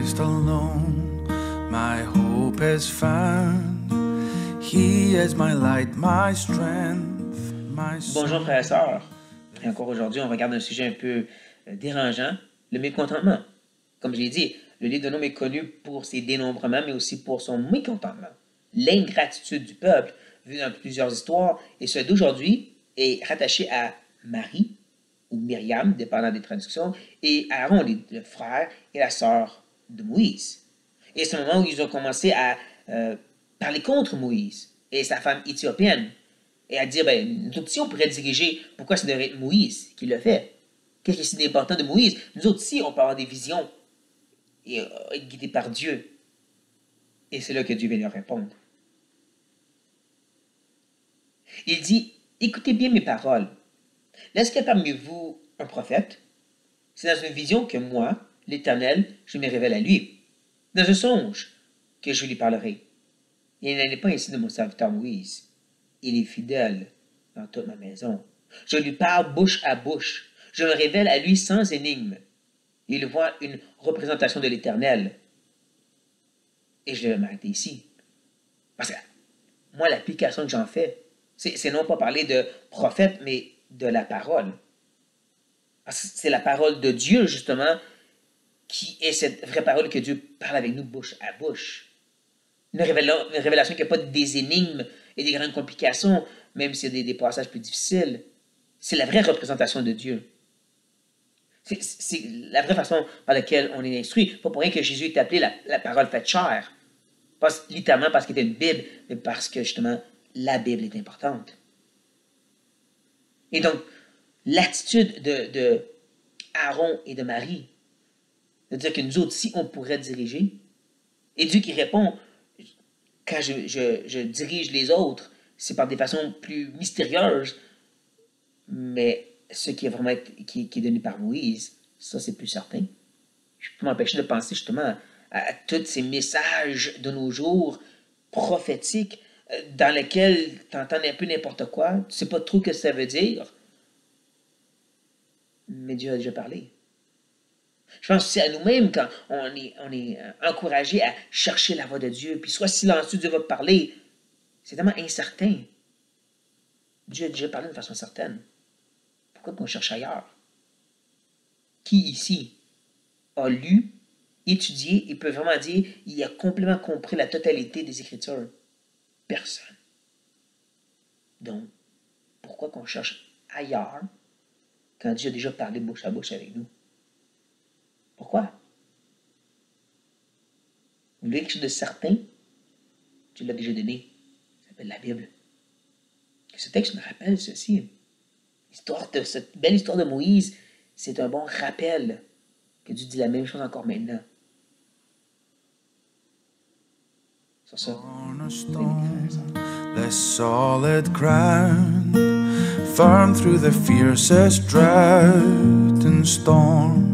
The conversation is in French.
Christ alone, my hope is found. He is my light, my strength, my soul. Bonjour frères et sœurs. Et encore aujourd'hui, on regarde un sujet un peu dérangeant, le mécontentement. Comme j'ai dit, le livre de Nom est connu pour ses dénombrements, mais aussi pour son mécontentement. L'ingratitude du peuple, vu dans plusieurs histoires, et ce d'aujourd'hui est rattaché à Marie, ou Myriam, dépendant des traductions, et Aaron, le frère et la sœur de Moïse. Et c'est le moment où ils ont commencé à parler contre Moïse et sa femme éthiopienne, et à dire, ben, nous autres aussi, on pourrait diriger, pourquoi ça devrait être Moïse qui le fait? Qu'est-ce qui est si important de Moïse? Nous autres aussi, on peut avoir des visions et être guidés par Dieu. Et c'est là que Dieu vient leur répondre. Il dit, écoutez bien mes paroles. Est-ce qu'il y a parmi vous un prophète? C'est dans une vision que moi, l'Éternel, je me révèle à lui. Dans un songe que je lui parlerai. Il n'en est pas ainsi de mon serviteur Moïse. Il est fidèle dans toute ma maison. Je lui parle bouche à bouche. Je me révèle à lui sans énigme. Il voit une représentation de l'Éternel. Et je vais m'arrêter ici. Parce que moi, l'application que j'en fais, c'est non pas parler de prophète, mais de la parole. Parce que c'est la parole de Dieu, justement, qui est cette vraie parole que Dieu parle avec nous bouche à bouche. Une révélation qui n'a pas des énigmes et des grandes complications, même s'il y a des passages plus difficiles. C'est la vraie représentation de Dieu. C'est la vraie façon par laquelle on est instruit. Pas pour rien que Jésus est appelé la parole faite chair. Pas littéralement parce qu'il était une Bible, mais parce que justement, la Bible est importante. Et donc, l'attitude de Aaron et de Marie, de dire que nous autres, si on pourrait diriger, et Dieu qui répond, quand je dirige les autres, c'est par des façons plus mystérieuses, mais ce qui est vraiment qui est donné par Moïse, ça c'est plus certain. Je peux m'empêcher de penser justement à tous ces messages de nos jours prophétiques dans lesquels tu entends un peu n'importe quoi, tu ne sais pas trop ce que ça veut dire, mais Dieu a déjà parlé. Je pense aussi à nous-mêmes quand on est encouragé à chercher la voix de Dieu, puis soit silencieux, Dieu va parler. C'est tellement incertain. Dieu a déjà parlé de façon certaine. Pourquoi qu'on cherche ailleurs? Qui ici a lu, étudié et peut vraiment dire il a complètement compris la totalité des Écritures? Personne. Donc, pourquoi qu'on cherche ailleurs quand Dieu a déjà parlé bouche à bouche avec nous? Pourquoi? Vous voulez quelque chose de certain? Dieu l'a déjà donné. Ça s'appelle la Bible. Que ce texte me rappelle ceci. Cette belle histoire de Moïse, c'est un bon rappel que Dieu dit la même chose encore maintenant. Sur ça. The solid ground, firm through the fiercest drought and storm.